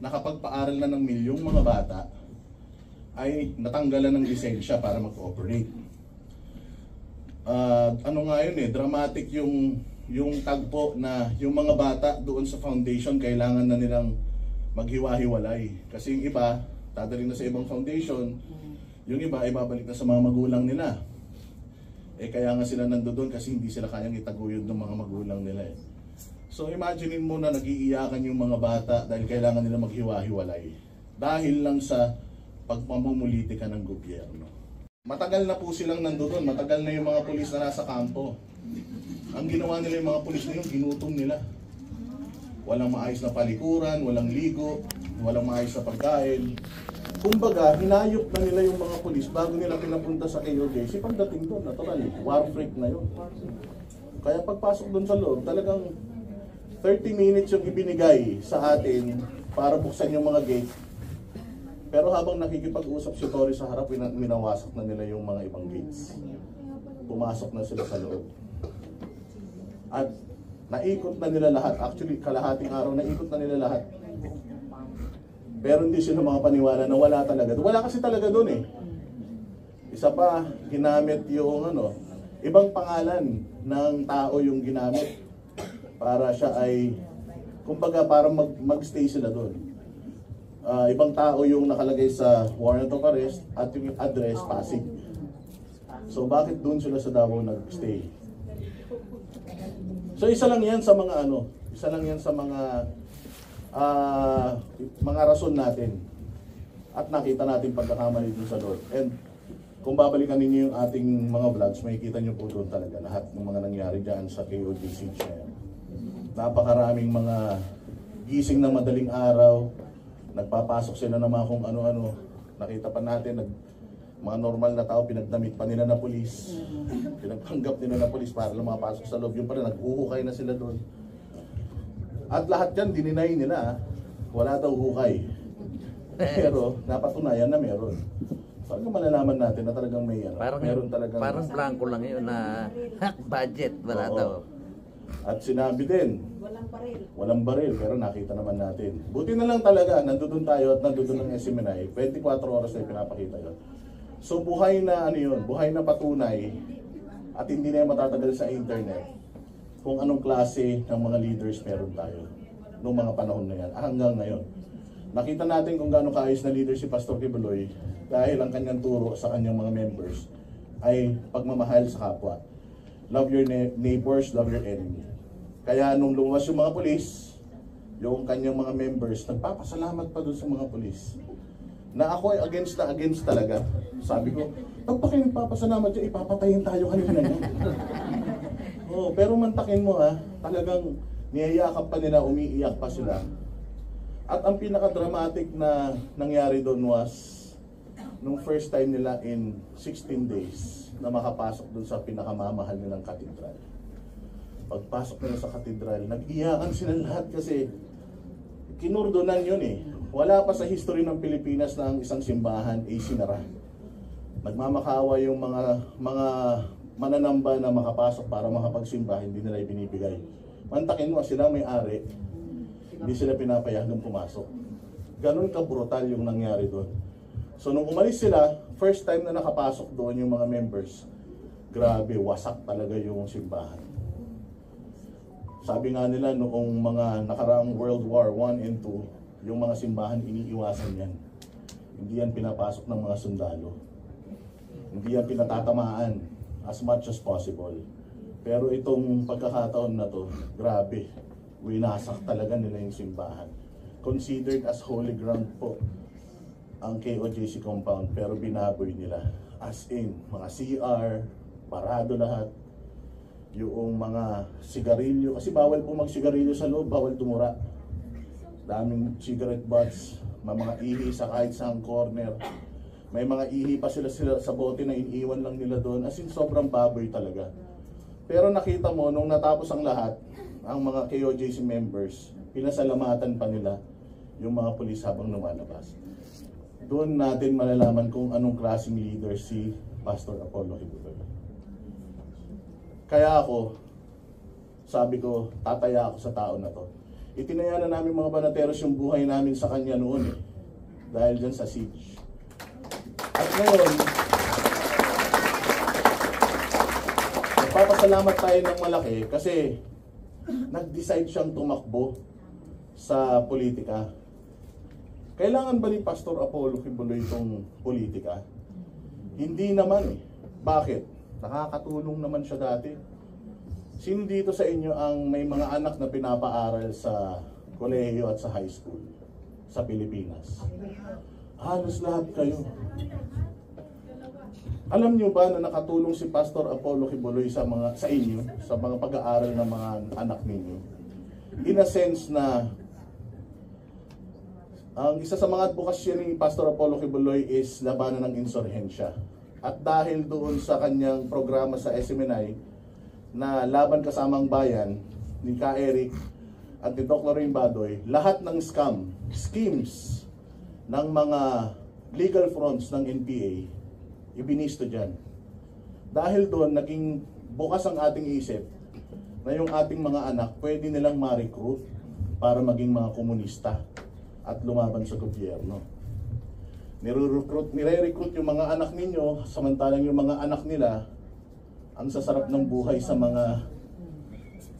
nakapagpaaral na ng milyong mga bata ay natanggalan ng lisensya para mag-operate. Dramatic yung tagpo na yung mga bata doon sa foundation kailangan na nilang maghiwa-hiwalay. Kasi yung iba, dadalhin na sa ibang foundation, yung iba ay babalik na sa mga magulang nila. Kaya nga sila nandoon kasi hindi sila kayang itaguyod ng mga magulang nila. So imaginein mo na nag-iiyakan yung mga bata dahil kailangan nila maghiwa-hiwalay. Dahil lang sa pagpamumulitika ng gobyerno. Matagal na po silang nandoon, matagal na yung mga pulis na nasa kampo. Ang ginawa nila yung mga pulis na yun, ginutom nila. Walang maayos na palikuran, walang ligo, walang maayos na pagkain. Kumbaga, hinayop na nila yung mga pulis bago nila pinapunta sa KOJC. Pagdating doon, natural, war freak na yun. Kaya pagpasok doon sa loob, talagang 30 minutes yung ibinigay sa atin para buksan yung mga gate. Pero habang nakikipag-usap si Tory sa harap, minawasak na nila yung mga ibang gates. Pumasok na sila sa loob. At naikot na nila lahat. Actually, kalahating araw, naikot na nila lahat. Pero hindi sila makapaniwala na wala talaga. Wala kasi talaga doon eh. Isa pa, ginamit yung ibang pangalan ng tao yung ginamit para siya ay, kumbaga para mag-stay sila doon. Ibang tao yung nakalagay sa warrant of arrest at yung address Pasig. So bakit doon sila sa Davao nag-stay? So isa lang yan sa mga isa lang yan sa mga rason natin. At nakita natin pagkakamali doon sa Lord. And kung babalikan ninyo yung ating mga vlogs, makikita nyo po doon talaga lahat ng mga nangyari dyan sa KOJC siya. Napakaraming mga gising ng madaling araw, nagpapasok sila ng mga kung ano-ano. Nakita pa natin, mga normal na tao, pinagdamit pa nila na pulis. Pinagpanggap nila na pulis para lang makapasok sa loob. Yung pa rin, naghuhukay na sila doon. At lahat yan, dininay nila. Wala daw hukay. Pero, napatunayan na meron. Talagang malalaman natin na talagang may meron talagang... Parang blanco lang yun na budget, wala daw. At sinabi din, walang baril, pero nakita naman natin. Buti na lang talaga, nandoon tayo at nandoon ang SMNI, 24 oras na pinapakita yun. So buhay na buhay na patunay at hindi na matatagal sa internet kung anong klase ng mga leaders meron tayo noong mga panahon na yan, hanggang ngayon. Nakita natin kung gaano kaayos na leader si Pastor Kibuloy dahil ang kanyang turo sa kanyang mga members ay pagmamahal sa kapwa. Love your neighbors, love your enemy. Kaya nung lumabas yung mga pulis, yung kanyang mga members, nagpapasalamat pa doon sa mga pulis. Na ako ay against talaga. Sabi ko, pag pa kayo nagpapasalamat dyan, ipapatayin tayo kanina yan. Pero mantakin mo talagang niyayakap pa nila, umiiyak pa sila. At ang pinaka-dramatic na nangyari doon was, nung first time nila in 16 days, na makapasok doon sa pinakamamahal nilang katedral. Pagpasok nila sa katedral, nag-iyakan sila lahat kasi kinurdonan yun eh. Wala pa sa history ng Pilipinas na ang isang simbahan ay sinara. Nagmamakawa yung mga mananamba na makapasok para makapagsimba, hindi nila ibinibigay. Mantakin mo, sila may-ari, hindi sila pinapayagang pumasok. Ganun ka-brutal yung nangyari doon. So nung umalis sila, first time na nakapasok doon yung mga members, grabe, wasak talaga yung simbahan. Sabi nga nila noong mga nakaraang World War I and II, yung mga simbahan iniiwasan yan. Hindi yan pinapasok ng mga sundalo. Hindi yan pinatatamaan as much as possible. Pero itong pagkakataon na to, grabe, winasak talaga nila yung simbahan. Considered as holy ground po ang KOJC compound, pero binaboy nila. As in, mga CR, parado lahat. Yung mga sigarilyo, kasi bawal po magsigarilyo sa loob, bawal tumura. Daming cigarette butts, may mga ihi sa kahit saang corner. May mga ihi pa sila sa bote na iniiwan lang nila doon. As in, sobrang baboy talaga. Pero nakita mo, nung natapos ang lahat, ang mga KOJC members, pinasalamatan pa nila yung mga pulis habang lumalabas. Doon natin malalaman kung anong klaseng leader si Pastor Apollo Kibuloy. Kaya ako, sabi ko, tataya ako sa tao na to. Itinaya na namin mga banateros yung buhay namin sa kanya noon eh. Dahil dyan sa siege. At ngayon, nagpapasalamat tayo ng malaki kasi nag-decide siyang tumakbo sa politika. Kailangan ba ni Pastor Apollo Kibuloy itong politika? Hindi naman eh. Bakit? Nakakatulong naman siya dati. Sino dito sa inyo ang may mga anak na pinapaaral sa kolehiyo at sa high school sa Pilipinas? Halos lahat kayo. Alam niyo ba na nakatulong si Pastor Apollo Kibuloy sa inyo, sa mga pag-aaral ng mga anak ninyo? In a sense na ang isa sa mga advokasya ni Pastor Apollo Kibuloy is labanan ng insurhensya. At dahil doon sa kanyang programa sa SMNI na Laban Kasamang Bayan ni Ka Eric at ni Dr. Lorraine Badoy, lahat ng schemes ng mga legal fronts ng NPA ibinisto dyan. Dahil doon, naging bukas ang ating isip na yung ating mga anak pwede nilang ma-recruit para maging mga komunista at lumaban sa gobyerno. Nire-recruit yung mga anak ninyo, samantalang yung mga anak nila ang sasarap ng buhay sa mga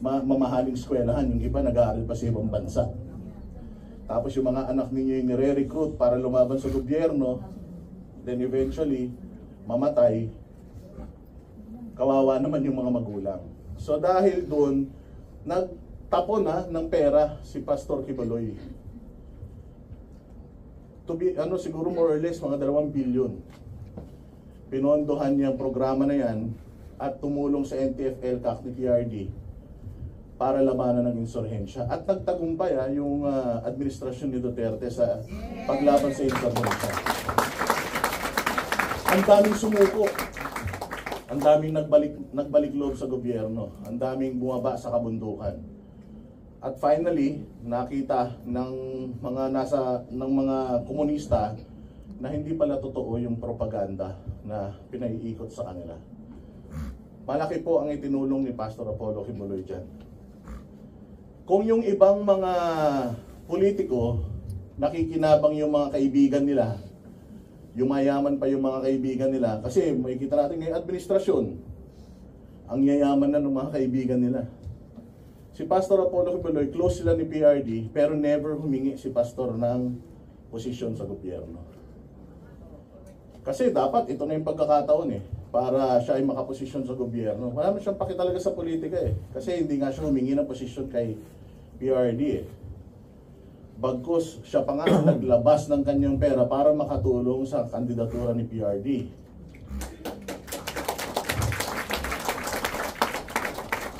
mamahaling eskwelahan. Yung iba nag-aaral pa sa ibang bansa. Tapos yung mga anak ninyo yung nire-recruit para lumaban sa gobyerno, then eventually mamatay, kawawa naman yung mga magulang. So dahil doon, nagtapon na ng pera si Pastor Kibuloy. Siguro more or less mga 2 billion. Pinondohan niya ang programa na yan at tumulong sa NTF-EL, CAC, PRD para labanan ng insurhensya. At nagtagumpay yung administrasyon ni Duterte sa paglaban sa insurhensya. Ang daming sumuko. Ang daming nagbalik loob sa gobyerno. Ang daming bumaba sa kabundukan. At finally, nakita ng mga komunista na hindi pala totoo yung propaganda na pinaiikot sa kanila. Malaki po ang itinulong ni Pastor Apollo Kibuloy dyan. Kung yung ibang mga politiko, nakikinabang yung mga kaibigan nila, yumayaman pa yung mga kaibigan nila, kasi makikita natin ngayong administrasyon, ang yayaman na ng mga kaibigan nila. Si Pastor Apollo Kibuloy, close sila ni PRD, pero never humingi si Pastor ng posisyon sa gobyerno. Kasi dapat ito na yung pagkakataon para siya ay makaposisyon sa gobyerno. Wala naman siyang paki talaga sa politika kasi hindi nga siya humingi ng posisyon kay PRD Bagkus siya pa nga naglabas ng kanyang pera para makatulong sa kandidatura ni PRD.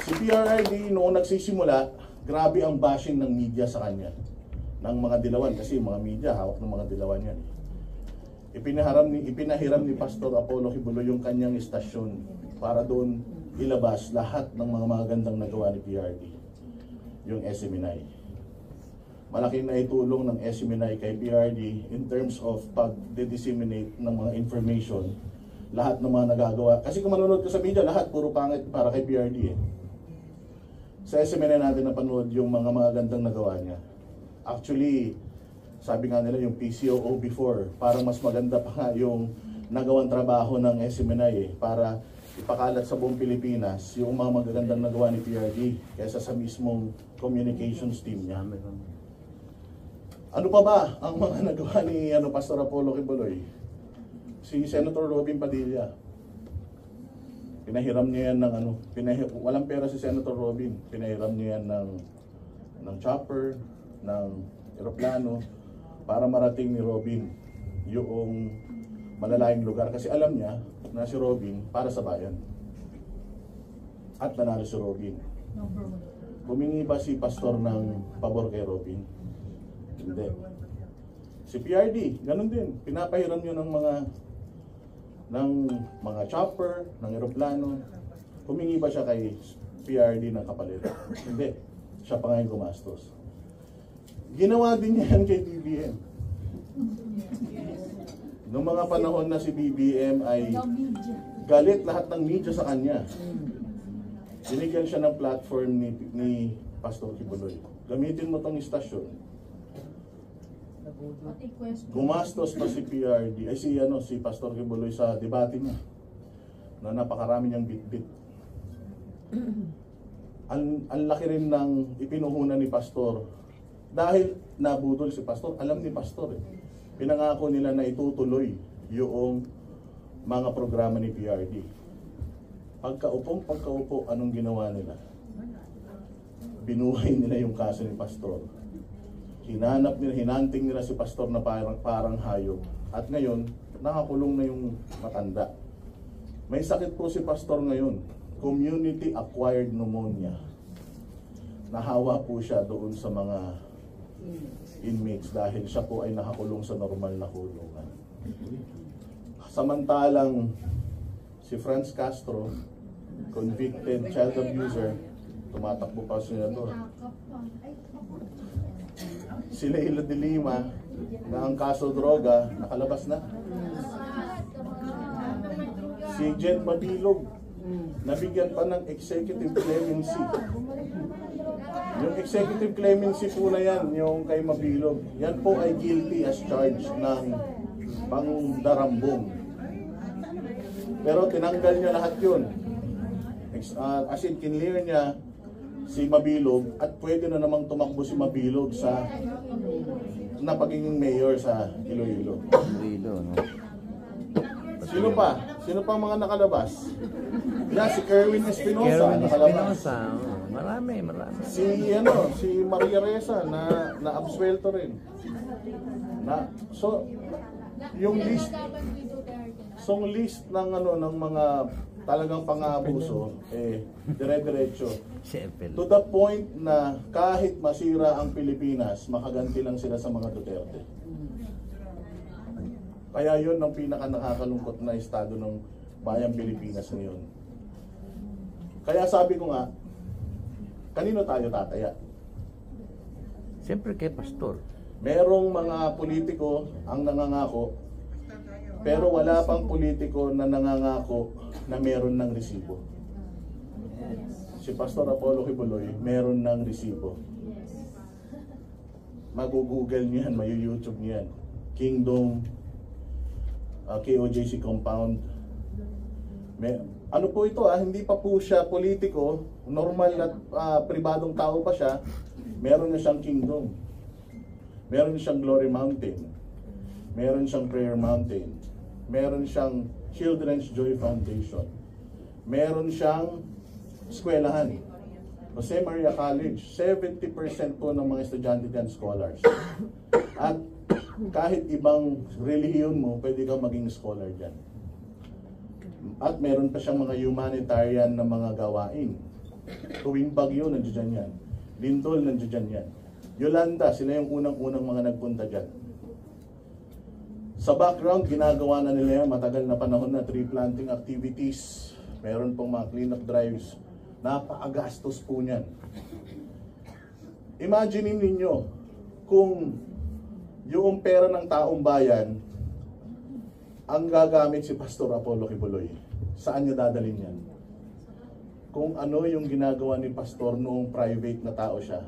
Si PRD noong nagsisimula, grabe ang bashing ng media sa kanya. Ng mga dilawan, kasi mga media, hawak ng mga dilawan yan. Ipinahiram ni Pastor Apollo Kibuloy yung kanyang istasyon para doon ilabas lahat ng mga magandang nagawa ni PRD. Yung SMNI. Malaking naitulong ng SMNI kay PRD in terms of pag-disseminate ng mga information, lahat ng mga nagagawa. Kasi kung manonood ka sa media, lahat puro pangit para kay PRD Sa SMNI natin napanood yung mga magandang nagawa niya. Actually, sabi nga nila yung PCOO before, parang mas maganda pa nga yung nagawang trabaho ng SMNI para ipakalat sa buong Pilipinas yung mga magagandang nagawa ni PRD kaysa sa mismong communications team niya. Ano pa ba ang mga nagawa ni Pastor Apollo Kibuloy? Si Senator Robin Padilla. Pinahiram niya yan ng walang pera si Senator Robin. Pinahiram niya yan ng chopper, ng eroplano para marating ni Robin yung malalayong lugar. Kasi alam niya na si Robin para sa bayan. At nanalo si Robin. Humingi ba si Pastor ng pabor kay Robin? Hindi. Si PRD, ganun din. Pinapahiram niyo ng mga chopper, ng eroplano. Humingi ba siya kay PRD ng kapalit? Hindi. Siya pa nga yung gumastos. Ginawa din niya yan kay BBM. Noong mga panahon na si BBM ay galit lahat ng media sa kanya. Binigyan siya ng platform ni Pastor Kibuloy. Gamitin mo tong istasyon. Gumastos pa si PRD, si Pastor Kibuloy sa debate niya na napakarami niyang bit-bit. Ang laki rin ng ipinuhunan ni Pastor dahil nabudol si Pastor. Alam ni Pastor pinangako nila na itutuloy yung mga programa ni PRD. Pagkaupo, anong ginawa nila? binuhay nila yung kaso ni Pastor. Hinanap nila, hinanting nila si Pastor na parang hayop. At ngayon, nakakulong na yung matanda. May sakit po si Pastor ngayon, community-acquired pneumonia. Nahawa po siya doon sa mga inmates dahil siya po ay nakakulong sa normal na kulungan. Samantalang si Franz Castro, convicted child abuser, tumatakbo pa sa senador. Si Leila de Lima, na ang kaso droga, nakalabas na. Si Jen Mabilog, nabigyan pa ng executive clemency. Yung executive clemency po na yan, yung kay Mabilog, yan po ay guilty as charged ng pangdarambong. Pero tinanggal niya lahat yun. As in, kinlear niya si Mabilog at pwede na namang tumakbo si Mabilog sa na pagiging mayor sa Iloilo. Iloilo, no? Sino pa? Sino pa ang mga nakalabas? Yeah, si Kerwin Espinosa Kerwin nakalabas. Espinosa, marami. Si Maria Reza na absuelto rin. So yung list ng ng mga talagang pang-aabuso dire-diretso. To the point na kahit masira ang Pilipinas, makaganti lang sila sa mga Duterte. Kaya yun ang pinaka nakakalungkot na estado ng bayang Pilipinas ngayon. Kaya sabi ko nga, kanino tayo tataya? Siyempre kay Pastor. Merong mga politiko ang nangangako, pero wala pang politiko na nangangako na meron ng resibo. Si Pastor Apollo Kibuloy, meron ng resibo. Mag-google niyo yan, may-YouTube niyo yan. Kingdom, KOJC Compound. Ano po ito hindi pa po siya politiko, normal na pribadong tao pa siya, meron na siyang Kingdom. Meron siyang Glory Mountain. Meron siyang Prayer Mountain. Meron siyang Children's Joy Foundation. Meron siyang eskwelahan. Jose Maria College, 70% po ng mga estudyante diyan scholars. At kahit ibang relihiyon mo, pwede kang maging scholar diyan. At meron pa siyang mga humanitarian na mga gawain. Tuwing bagyo, nandiyan yan. Lindol, nandiyan yan. Yolanda, sila yung unang-unang mga nagpunta dyan. Sa background, ginagawa na nila yan, matagal na panahon na tree planting activities. Meron pong mga cleanup drives. Napakagastos po niyan. Imagine ninyo kung yung pera ng taong bayan ang gagamit si Pastor Apollo Kibuloy. Saan niya dadalhin yan? Kung ano yung ginagawa ni Pastor noong private na tao siya,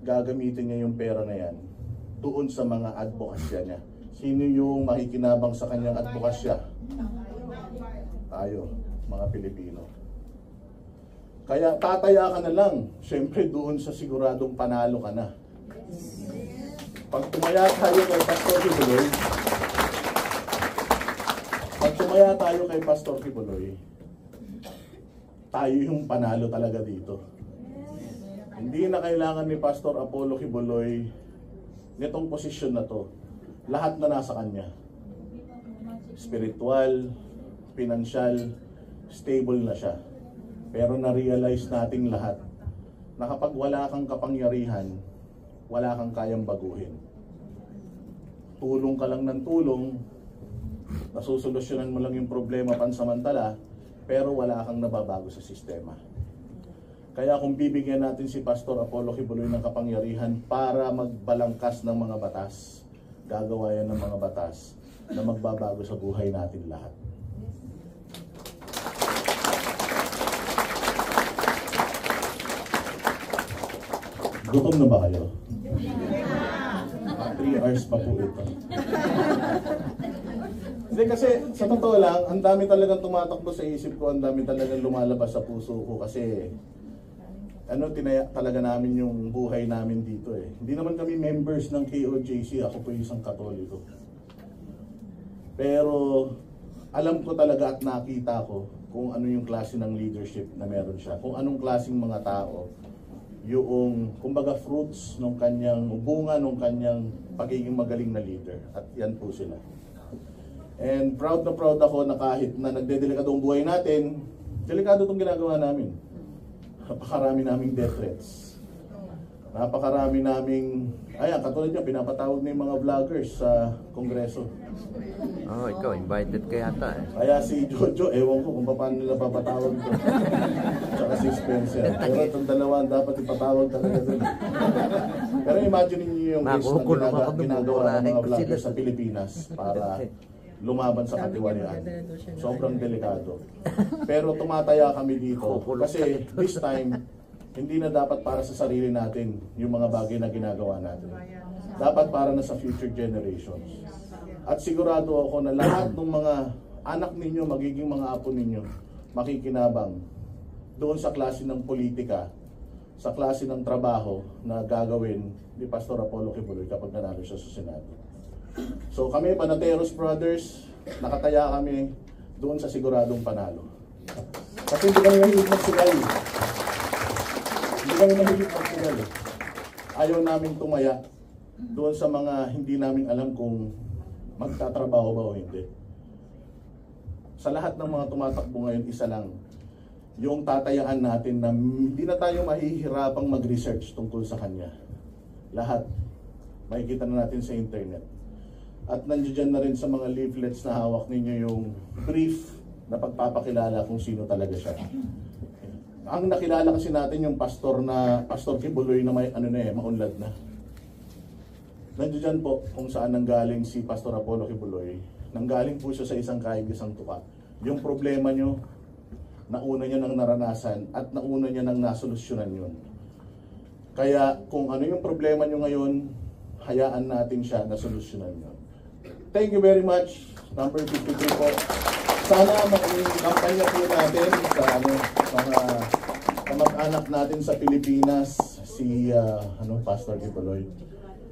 gagamitin niya yung pera na yan doon sa mga advokasya niya. Sino yung makikinabang sa kanyang advokasya? Tayo, mga Pilipino. Kaya tataya ka na lang, syempre doon sa siguradong panalo ka na. Pag tumaya tayo kay Pastor Kibuloy, tayo yung panalo talaga dito. Hindi na kailangan ni Pastor Apollo Kibuloy nitong posisyon na to. Lahat na nasa kanya. Spiritual, financial, stable na siya. Pero na-realize nating lahat na kapag wala kang kapangyarihan, wala kang kayang baguhin. Tulong ka lang ng tulong, nasusolusyonan mo lang yung problema pansamantala, pero wala kang nababago sa sistema. Kaya kung bibigyan natin si Pastor Apollo Kibuloy ng kapangyarihan para magbalangkas ng mga batas, gagawa yan ng mga batas na magbabago sa buhay natin lahat. Gutom na ba kayo? 3 hours pa po ito. Hindi kasi sa totoo lang, ang dami talagang tumatakbo sa isip ko, ang dami talagang lumalabas sa puso ko kasi tinaya talaga namin yung buhay namin dito eh. Hindi naman kami members ng KOJC, ako po isang Katoliko. Pero alam ko talaga at nakita ko kung ano yung klase ng leadership na meron siya, kung anong klaseng mga tao yung kumbaga fruits ng kanyang bunga ng kanyang pagiging magaling na leader. At yan po sila. And proud na proud ako na kahit na nagdedelikado ang buhay natin, delikado itong ginagawa namin. Napakarami naming death threats. Napakarami naming, ayan, katulad niya, pinapatawag na yung mga vloggers sa Kongreso. Oh, ikaw, invited ka yata eh. Kaya si Jojo, ewan ko kung paano nila papatawag ito. Tsaka si Spencer. Pero itong dalawa dapat ipatawag talaga doon. Pero imagine niyo yung case na ginagawa ng mga vloggers sa Pilipinas para lumaban sa katiwalian. Sobrang delikado. Pero tumataya kami dito kasi this time, hindi na dapat para sa sarili natin yung mga bagay na ginagawa natin. Dapat para na sa future generations. At sigurado ako na lahat ng mga anak ninyo, magiging mga apo ninyo, makikinabang doon sa klase ng politika, sa klase ng trabaho na gagawin ni Pastor Apollo Quiboloy kapag nanalo siya sa Senado. So kami, Panateros Brothers, nakataya kami doon sa siguradong panalo. Kasi hindi kami mahilig magsigali. Hindi kami mahilig magsigali. Ayaw namin tumaya doon sa mga hindi namin alam kung magtatrabaho ba o hindi. Sa lahat ng mga tumatakbo ngayon, isa lang, yung tatayaan natin na hindi na tayo mahihirapang mag-research tungkol sa kanya. Lahat, makikita na natin sa internet. At nandiyan na rin sa mga leaflets na hawak ninyo yung brief na pagpapakilala kung sino talaga siya. Ang nakilala kasi natin yung Pastor Quiboloy na may maunlad na. Nandiyan po kung saan nanggaling si Pastor Apollo Quiboloy. Nanggaling po siya sa isang kahig isang tuka. Yung problema nyo, nauna niya nang naranasan at nauna niya nang nasolusyonan yun. Kaya kung ano yung problema nyo ngayon, hayaan natin siya na solusyonan yun. Thank you very much. Number 52 po. Sana maging kampanya po natin sa mga kamag-anak natin sa Pilipinas, si Pastor Quiboloy.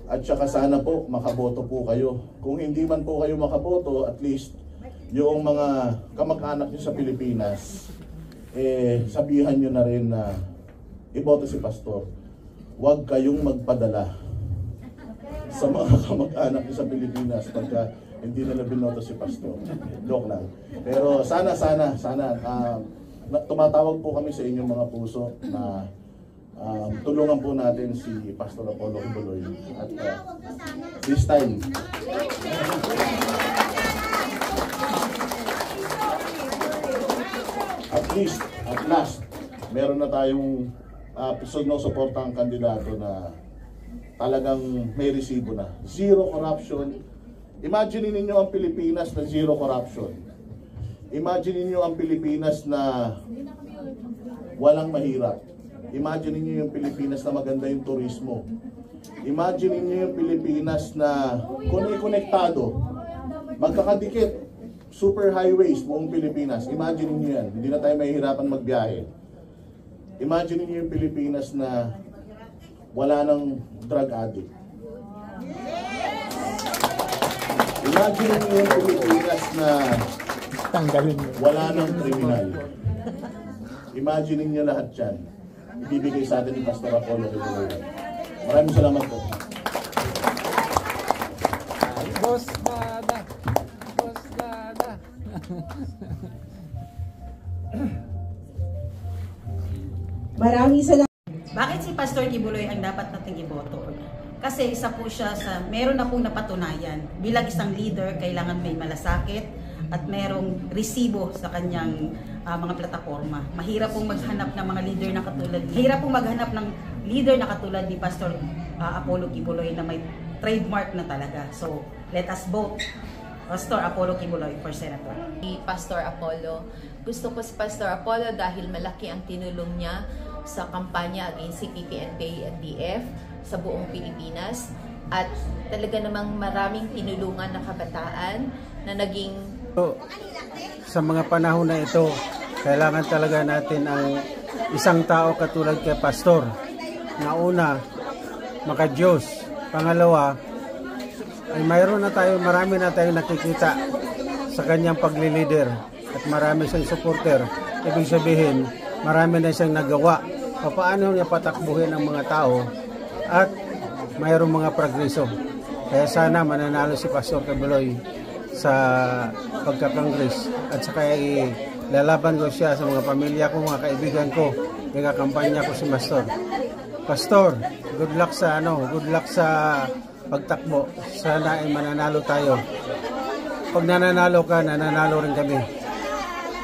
At saka sana po makaboto po kayo. Kung hindi man po kayo makaboto, at least yung mga kamag-anak nyo sa Pilipinas, sabihan nyo na rin na iboto si Pastor. Huwag kayong magpadala sa mga kamag-anak nyo sa Pilipinas pagka hindi nila binoto si Pastor. Joke lang. Pero sana tumatawag po kami sa inyong mga puso na tulungan po natin si Pastor Apollo Quiboloy. At this time, at last, meron na tayong suportang kandidato na talagang may resibo na. Zero corruption. Imagine ninyo ang Pilipinas na zero corruption. Imagine ninyo ang Pilipinas na walang mahirap. Imagine niyo yung Pilipinas na maganda yung turismo. Imagine niyo yung Pilipinas na konektado, magkakadikit, super highways buong Pilipinas. Imagine niyo yan. Hindi na tayo mahihirapan magbiyahe. Imagine niyo yung Pilipinas na wala nang drug addict. Imagine niyo yung Pilipinas na wala nang kriminal. Imagine niyo lahat yan. Ibibigay sa atin ni Pastor Apollo Quiboloy. Maraming salamat po. Boss Dada. Boss Dada. Maraming salamat. Bakit si Pastor Quiboloy ang dapat nating iboto? Kasi isa po siya meron na pong napatunayan. Bilang isang leader, kailangan may malasakit at merong resibo sa kanyang mga plataforma. Mahirap pong maghanap ng mga leader na katulad. Mahirap pong maghanap ng leader na katulad ni Pastor Apollo Quiboloy na may trademark na talaga. So, let us vote Pastor Apollo Quiboloy for Senator. Pastor Apollo. Gusto ko si Pastor Apollo dahil malaki ang tinulong niya sa kampanya against CPP-NPA at DF sa buong Pilipinas. At talaga namang maraming tinulungan na kabataan na naging... Sa mga panahon na ito, kailangan talaga natin ang isang tao katulad kay Pastor. Na una, maka-Diyos. Pangalawa, ay marami na tayong nakikita sa kanyang paglilider at marami siyang supporter. Ibig sabihin, marami na siyang nagawa paano niya patakbuhin ang mga tao at mayroong mga progreso. Kaya sana mananalo si Pastor Kibuloy sa pagkakongres at saka lalaban ko siya sa mga pamilya ko, mga kaibigan ko, kampanya ko si Pastor. Pastor, good luck sa pagtakbo. Sana ay mananalo tayo. Pag nananalo ka, nananalo rin kami.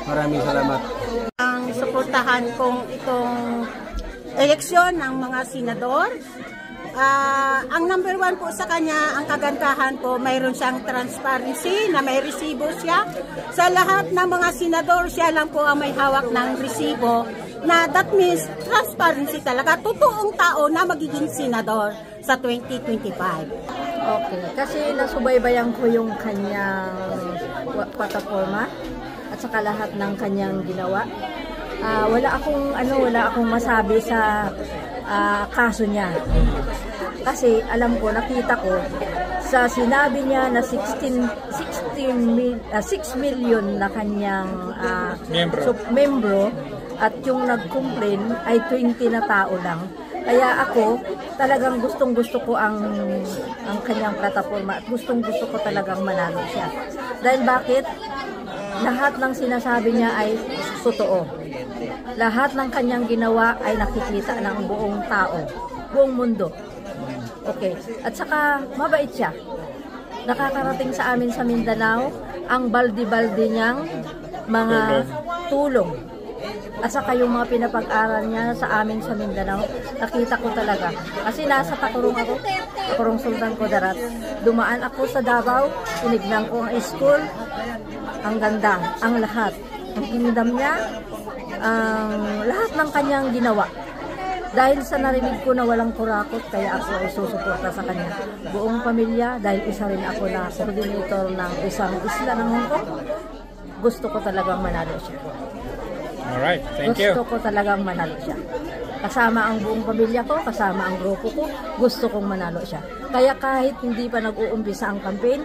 Maraming salamat. Ang suportahan kong itong eleksyon ng mga senador, ang number 1 po sa kanya, ang kagandahan po, mayroon siyang transparency na may resibo siya. Sa lahat ng mga senador, siya lang po ang may hawak ng resibo, na that means transparency talaga, totoong tao na magiging senador sa 2025. Okay, kasi nasubaybayan ko yung kanyang plataforma at saka lahat ng kanyang ginawa. Wala akong masabi sa kaso niya. Kasi alam ko, nakita ko sa sinabi niya na 6 million na kanyang membro at yung nag-complain ay 20 na tao lang. Kaya ako, talagang gustong-gusto ko ang kanyang plataforma at gustong-gusto ko talagang manalo siya. Dahil bakit? Lahat ng sinasabi niya ay totoo. Lahat ng kanyang ginawa ay nakikita ng buong tao, buong mundo. Okay. At saka, mabait siya. Nakakarating sa amin sa Mindanao ang baldi-baldi niyang mga tulong. At saka yung mga pinapag-aral niya sa amin sa Mindanao, nakita ko talaga. Kasi nasa Takurong ako, Takurong Sultan Kudarat. Dumaan ako sa Davao, tinignan ko ang school, ang ganda, ang lahat. Ang kingdom niya, lahat ng kanyang ginawa. Dahil sa narinig ko na walang kurakot, kaya ako ay susuporta sa kanya. Buong pamilya, dahil isa rin ako na coordinator ng isang isla ng Hong Kong, gusto ko talagang manalo siya. Alright, thank you. Gusto ko talagang manalo siya. Kasama ang buong pamilya ko, kasama ang grupo ko, gusto kong manalo siya. Kaya kahit hindi pa nag-uumpisa ang campaign,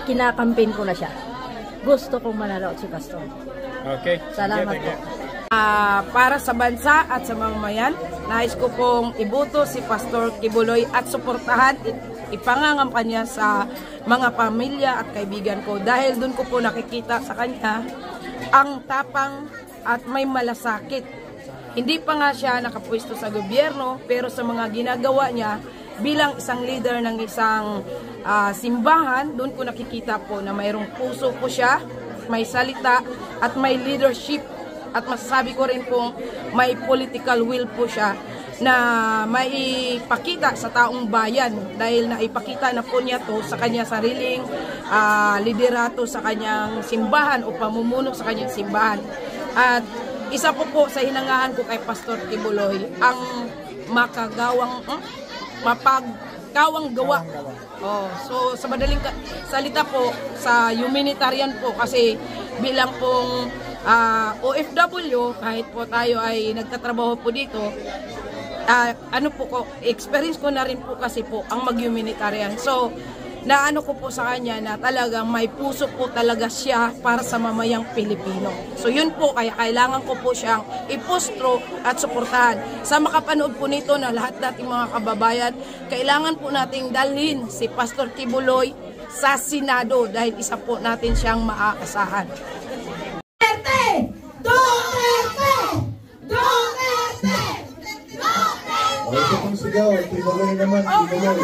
kinakampaign ko na siya. Gusto kong manalo si Pastor. Okay. Salamat po. Para sa bansa at sa mamamayan, nais ko pong iboto si Pastor Kibuloy at suportahan, ipangangampanya sa mga pamilya at kaibigan ko. Dahil doon ko po nakikita sa kanya ang tapang at may malasakit. Hindi pa nga siya nakapwesto sa gobyerno, pero sa mga ginagawa niya bilang isang leader ng isang simbahan, doon ko nakikita po na mayroong puso po siya, may salita at may leadership. At masasabi ko rin pong may political will po siya na maipakita sa taong bayan, dahil naipakita na po niya to sa kanya sariling liderato sa kanyang simbahan o pamumuno sa kanyang simbahan. At isa po sa hinangahan ko kay Pastor Kibuloy ang mapagkawang gawa. So sa madaling salita po, sa humanitarian po, kasi bilang pong OFW, kahit po tayo ay nagtatrabaho po dito, experience ko na rin po kasi po ang mag-humanitarian. So, naano ko po sa kanya na talagang may puso po talaga siya para sa mamayang Pilipino. So, yun po, kaya kailangan ko po siyang ipostro at suportahan. Sa makapanood po nito na lahat nating mga kababayan, kailangan po nating dalhin si Pastor Kibuloy sa Senado dahil isa po natin siyang maaasahan. Ito pang sigaw, Kibuloy naman, Kibuloy.